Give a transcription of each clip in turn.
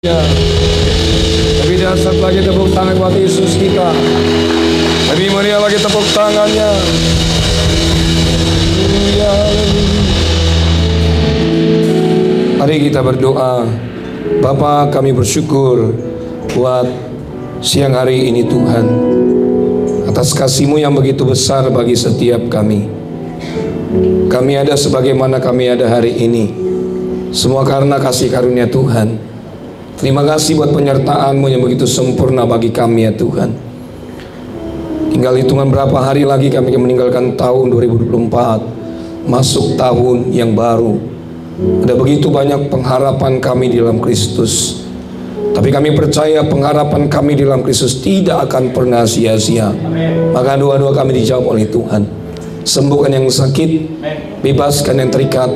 Ya, lebih dahsyat lagi tepuk tangan buat Yesus kita. Lebih meriah lagi tepuk tangannya. Mari kita berdoa. Bapa, kami bersyukur buat siang hari ini Tuhan, atas kasih-Mu yang begitu besar bagi setiap kami. Kami ada sebagaimana kami ada hari ini, semua karena kasih karunia Tuhan. Terima kasih buat penyertaan-Mu yang begitu sempurna bagi kami ya Tuhan. Tinggal hitungan berapa hari lagi kami akan meninggalkan tahun 2024, masuk tahun yang baru. Ada begitu banyak pengharapan kami di dalam Kristus, tapi kami percaya pengharapan kami di dalam Kristus tidak akan pernah sia-sia. Maka doa-doa kami dijawab oleh Tuhan. Sembuhkan yang sakit, bebaskan yang terikat,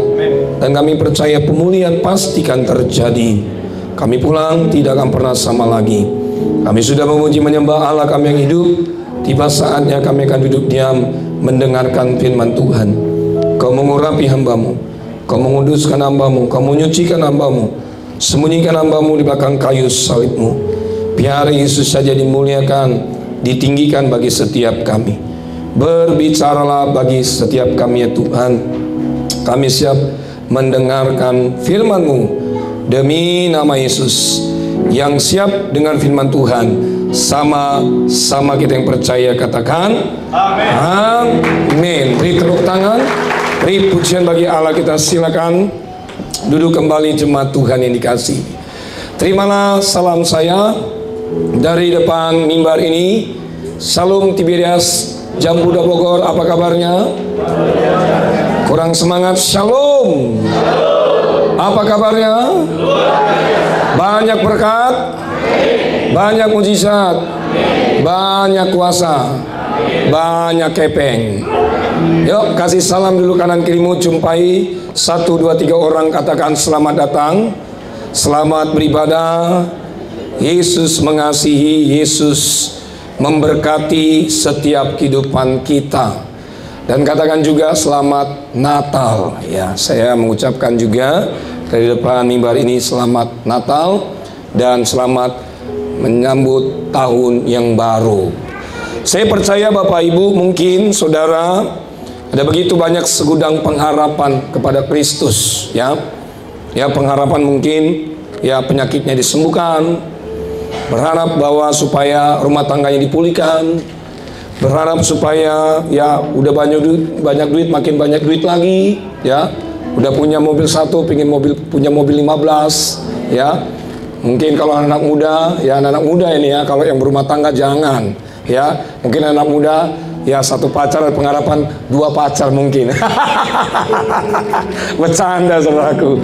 dan kami percaya pemulihan pastikan terjadi. Kami pulang tidak akan pernah sama lagi. Kami sudah memuji menyembah Allah kami yang hidup. Tiba saatnya kami akan duduk diam mendengarkan firman Tuhan. Kau mengurapi hamba-Mu, Kau menguduskan hamba-Mu, Kau menyucikan hamba-Mu, sembunyikan hamba-Mu di belakang kayu salib-Mu. Biar Yesus saja dimuliakan, ditinggikan bagi setiap kami. Berbicaralah bagi setiap kami ya Tuhan. Kami siap mendengarkan firman-Mu demi nama Yesus. Yang siap dengan firman Tuhan, sama-sama kita yang percaya katakan amin. Amin. Beri tepuk tangan, beri pujian bagi Allah kita. Silakan duduk kembali jemaat Tuhan yang dikasihi. Terimalah salam saya dari depan mimbar ini. Salam Tiberias Jambuda Bogor, apa kabarnya? Kurang semangat. Shalom. Apa kabarnya? Banyak berkat, banyak mujizat, banyak kuasa, banyak kepeng. Yuk kasih salam dulu kanan kirimu, jumpai 1, 2, 3 orang, katakan selamat datang, selamat beribadah. Yesus mengasihi, Yesus memberkati setiap kehidupan kita. Dan katakan juga selamat Natal. Ya, saya mengucapkan juga dari depan mimbar ini selamat Natal dan selamat menyambut tahun yang baru. Saya percaya Bapak Ibu, mungkin saudara ada begitu banyak segudang pengharapan kepada Kristus, ya. Ya, pengharapan mungkin ya penyakitnya disembuhkan, berharap bahwa supaya rumah tangganya dipulihkan, berharap supaya ya udah banyak duit makin banyak duit lagi, ya. Udah punya mobil 1 pengen punya mobil 15, ya. Mungkin kalau anak muda, ya anak muda ini ya, kalau yang berumah tangga jangan, ya. Mungkin anak muda ya 1 pacar, pengharapan 2 pacar mungkin. Bercanda saudaraku.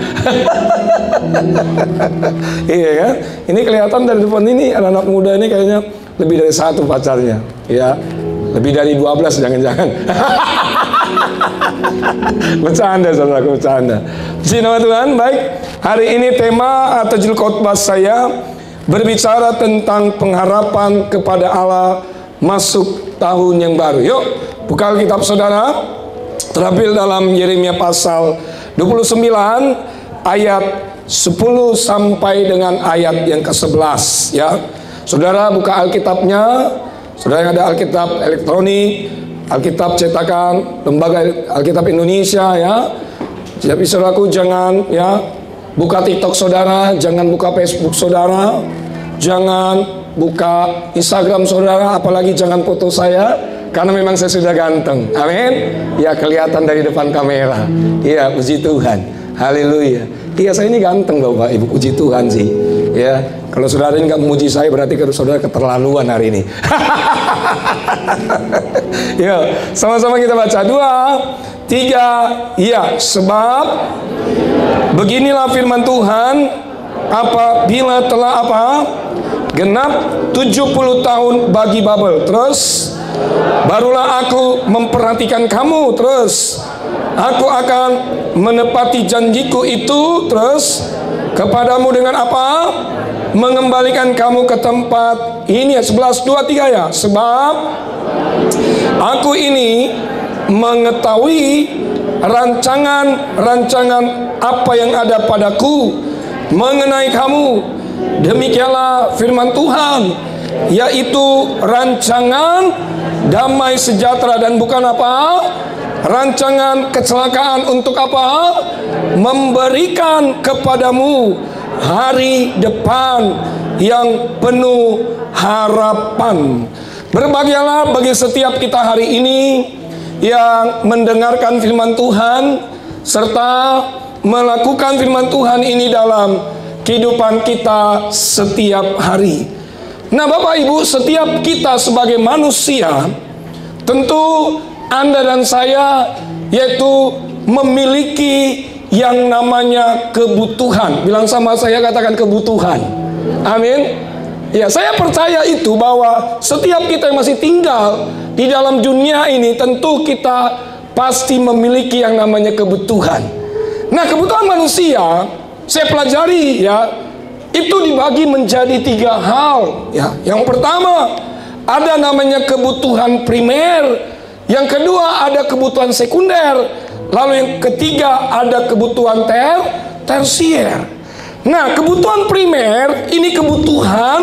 Iya kan? Ini kelihatan dari depan ini anak-anak muda ini kayaknya lebih dari 1 pacarnya, ya. Lebih dari 12 jangan-jangan. Bercanda saudaraku, bercanda. Puji nama Tuhan. Baik, hari ini tema atau judul khotbah saya berbicara tentang pengharapan kepada Allah masuk tahun yang baru. Yuk, buka Alkitab saudara, terambil dalam Yeremia pasal 29 ayat 10 sampai dengan ayat yang ke-11, ya. Saudara buka Alkitabnya. Saudara yang ada Alkitab elektronik, Alkitab cetakan, Lembaga Alkitab Indonesia, ya. Tapi saudaraku jangan ya buka TikTok saudara, jangan buka Facebook saudara, jangan buka Instagram saudara, apalagi jangan foto saya, karena memang saya sudah ganteng. Amin. Ya, kelihatan dari depan kamera. Iya, puji Tuhan. Haleluya. Iya, saya ini ganteng Bapak Ibu, puji Tuhan sih. Ya, kalau saudara ini nggak memuji saya berarti saudara keterlaluan hari ini. Yuk, sama-sama kita baca 2, 3. Iya, sebab beginilah firman Tuhan, apabila telah genap 70 tahun bagi Babel, terus barulah aku memperhatikan kamu, terus aku akan menepati janjiku itu, terus kepadamu dengan mengembalikan kamu ke tempat ini ya. 11, 2, 3 ya. Sebab aku ini mengetahui rancangan-rancangan apa yang ada padaku mengenai kamu, Demikianlah firman Tuhan, yaitu rancangan damai sejahtera dan bukan apa? Rancangan kecelakaan untuk apa? Memberikan kepadamu hari depan yang penuh harapan. Berbahagialah bagi setiap kita hari ini yang mendengarkan firman Tuhan serta melakukan firman Tuhan ini dalam kehidupan kita setiap hari. Nah, Bapak Ibu, setiap kita sebagai manusia, tentu Anda dan saya yaitu memiliki yang namanya kebutuhan. Bilang sama saya, katakan kebutuhan. Amin. Ya, saya percaya itu bahwa setiap kita yang masih tinggal di dalam dunia ini, tentu kita pasti memiliki yang namanya kebutuhan. Nah, kebutuhan manusia, saya pelajari ya, itu dibagi menjadi 3 hal ya. Yang pertama, ada namanya kebutuhan primer. Yang kedua, ada kebutuhan sekunder. Lalu yang ketiga, ada kebutuhan tersier. Nah, kebutuhan primer ini kebutuhan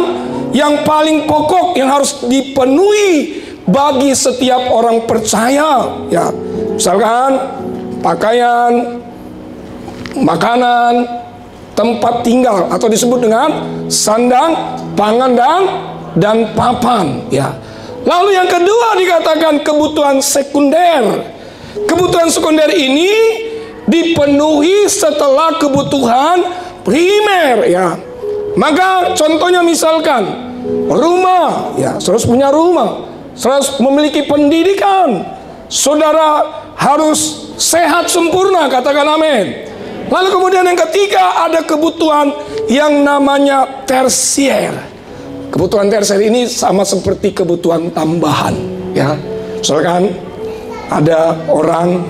yang paling pokok yang harus dipenuhi bagi setiap orang percaya ya. Misalkan pakaian, makanan, tempat tinggal atau disebut dengan sandang, pangan dan papan ya. Lalu yang kedua dikatakan kebutuhan sekunder. Kebutuhan sekunder ini dipenuhi setelah kebutuhan primer ya. Maka contohnya misalkan rumah ya, harus punya rumah, harus memiliki pendidikan, saudara harus sehat sempurna, katakan amin. Lalu kemudian yang ketiga ada kebutuhan yang namanya tersier. Kebutuhan tersier ini sama seperti kebutuhan tambahan ya. Misalkan ada orang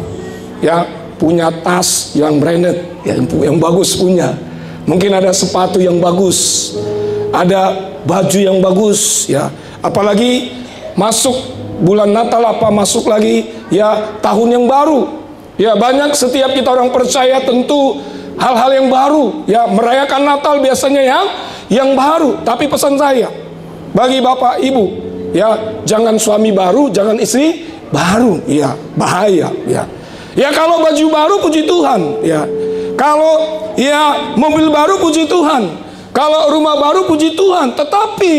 ya punya tas yang branded ya, yang bagus punya. Mungkin ada sepatu yang bagus, ada baju yang bagus ya. Apalagi masuk bulan Natal apa masuk lagi ya tahun yang baru. Ya, banyak setiap kita orang percaya tentu hal-hal yang baru ya, merayakan Natal biasanya yang baru. Tapi pesan saya bagi Bapak Ibu ya, jangan suami baru, jangan istri baru ya, bahaya ya. Ya, kalau baju baru puji Tuhan ya. Kalau ya mobil baru puji Tuhan, kalau rumah baru puji Tuhan. Tetapi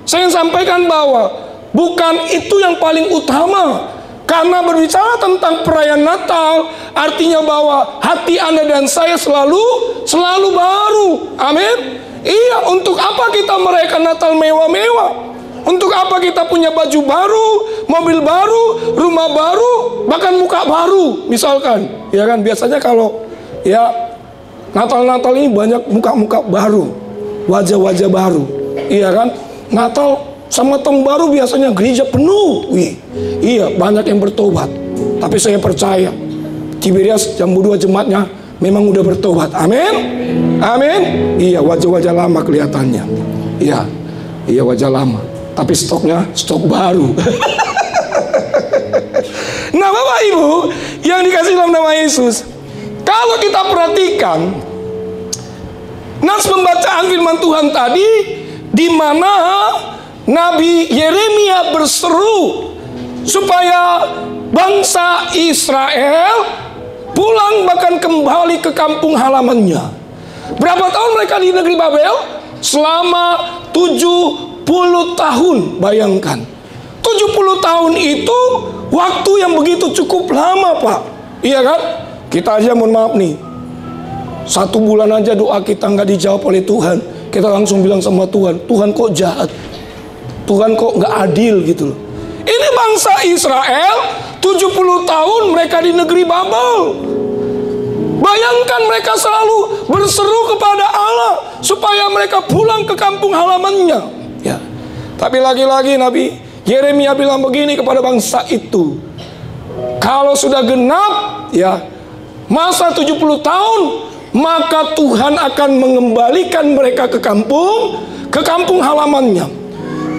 saya sampaikan bahwa bukan itu yang paling utama. Karena berbicara tentang perayaan Natal artinya bahwa hati Anda dan saya selalu baru. Amin. Iya, untuk apa kita merayakan Natal mewah-mewah? Untuk apa kita punya baju baru, mobil baru, rumah baru, bahkan muka baru misalkan. Ya kan, biasanya kalau ya Natal-Natal ini banyak muka-muka baru, wajah-wajah baru. Iya kan? Natal sama tahun baru biasanya gereja penuh. Iya, banyak yang bertobat. Tapi saya percaya Tiberias Jambu 2 jemaatnya memang udah bertobat. Amin. Amin. Iya, wajah-wajah lama kelihatannya. Iya. Iya, wajah lama. Tapi stoknya stok baru. Nah, Bapak Ibu yang dikasih dalam nama Yesus, kalau kita perhatikan nas pembacaan firman Tuhan tadi, di mana Nabi Yeremia berseru supaya bangsa Israel pulang bahkan kembali ke kampung halamannya. Berapa tahun mereka di negeri Babel? Selama 70 tahun, bayangkan. 70 tahun itu waktu yang begitu cukup lama, Pak. Iya kan? Kita aja mohon maaf nih, 1 bulan aja doa kita nggak dijawab oleh Tuhan. Kita langsung bilang sama Tuhan, Tuhan kok jahat, Tuhan kok nggak adil gitu loh. Ini bangsa Israel 70 tahun mereka di negeri Babel. Bayangkan mereka selalu berseru kepada Allah supaya mereka pulang ke kampung halamannya ya. Tapi lagi-lagi Nabi Yeremia bilang begini kepada bangsa itu, kalau sudah genap ya masa 70 tahun, maka Tuhan akan mengembalikan mereka ke kampung halamannya.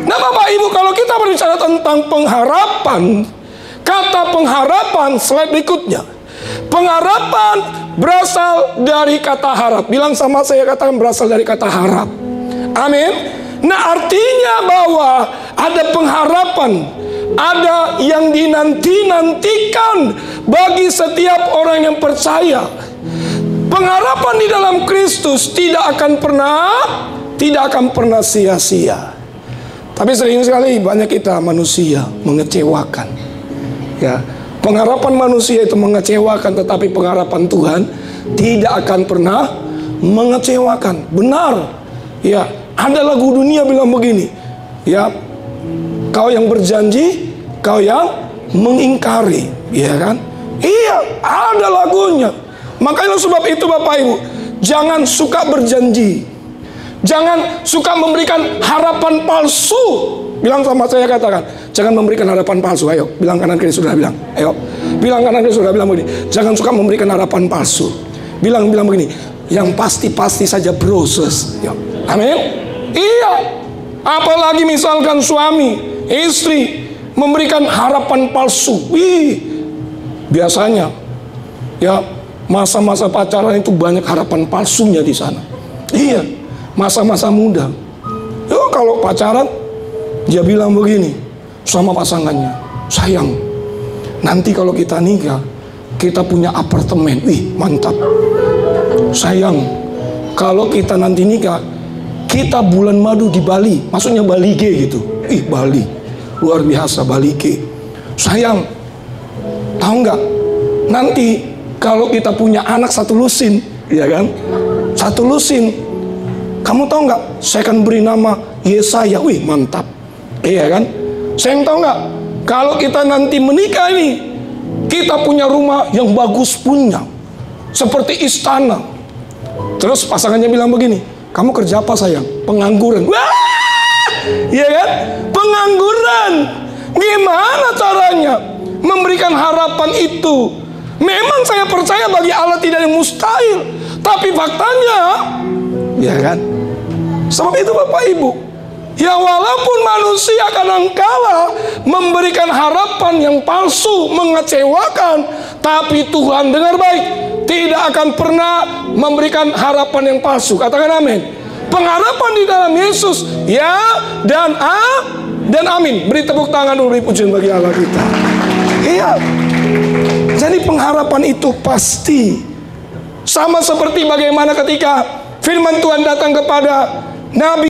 Nah, Bapak Ibu, kalau kita berbicara tentang pengharapan, kata pengharapan slide berikutnya. Pengharapan berasal dari kata harap. Bilang sama saya, katakan berasal dari kata harap. Amin. Nah, artinya bahwa ada pengharapan, ada yang dinanti-nantikan bagi setiap orang yang percaya. Pengharapan di dalam Kristus tidak akan pernah sia-sia. Tapi sering sekali banyak kita manusia mengecewakan. Ya, pengharapan manusia itu mengecewakan, tetapi pengharapan Tuhan tidak akan pernah mengecewakan. Benar. Ya, ada lagu dunia bilang begini. Ya, kau yang berjanji, kau yang mengingkari, ya kan? Iya, ada lagunya. Makanya sebab itu Bapak Ibu, jangan suka berjanji. Jangan suka memberikan harapan palsu. Bilang sama saya, katakan, jangan memberikan harapan palsu. Ayo, bilang kanan kiri, sudah bilang. Ayo, bilang kanan kiri, sudah bilang begini. Jangan suka memberikan harapan palsu. Bilang begini, yang pasti-pasti saja proses. Ya. Amin. Iya. Apalagi misalkan suami, istri memberikan harapan palsu. Biasanya, ya, masa-masa pacaran itu banyak harapan palsunya di sana. Iya, masa-masa muda. Yo, kalau pacaran, dia bilang begini sama pasangannya, sayang, nanti kalau kita nikah, kita punya apartemen. Mantap. Sayang, kalau kita nanti nikah, kita bulan madu di Bali. Maksudnya Bali G gitu. Bali, luar biasa Bali G. Sayang, tahu nggak? Nanti kalau kita punya anak satu lusin, ya kan? Satu lusin. Kamu tahu nggak? Saya akan beri nama Yesaya. Mantap. Iya kan? Saya tahu nggak? Kalau kita nanti menikah ini, kita punya rumah yang bagus punya, seperti istana. Terus pasangannya bilang begini, kamu kerja apa sayang? Pengangguran. Iya kan? Pengangguran. Gimana caranya memberikan harapan itu? Memang saya percaya bagi Allah tidak ada yang mustahil. Tapi faktanya, ya kan? Sebab itu Bapak Ibu, ya walaupun manusia kadangkala memberikan harapan yang palsu, mengecewakan, tapi Tuhan, dengar baik, tidak akan pernah memberikan harapan yang palsu. Katakan amin. Pengharapan di dalam Yesus, ya dan amin. Beri tepuk tangan dulu, beri pujian bagi Allah kita. Iya. Jadi pengharapan itu pasti. Sama seperti bagaimana ketika firman Tuhan datang kepada Nabi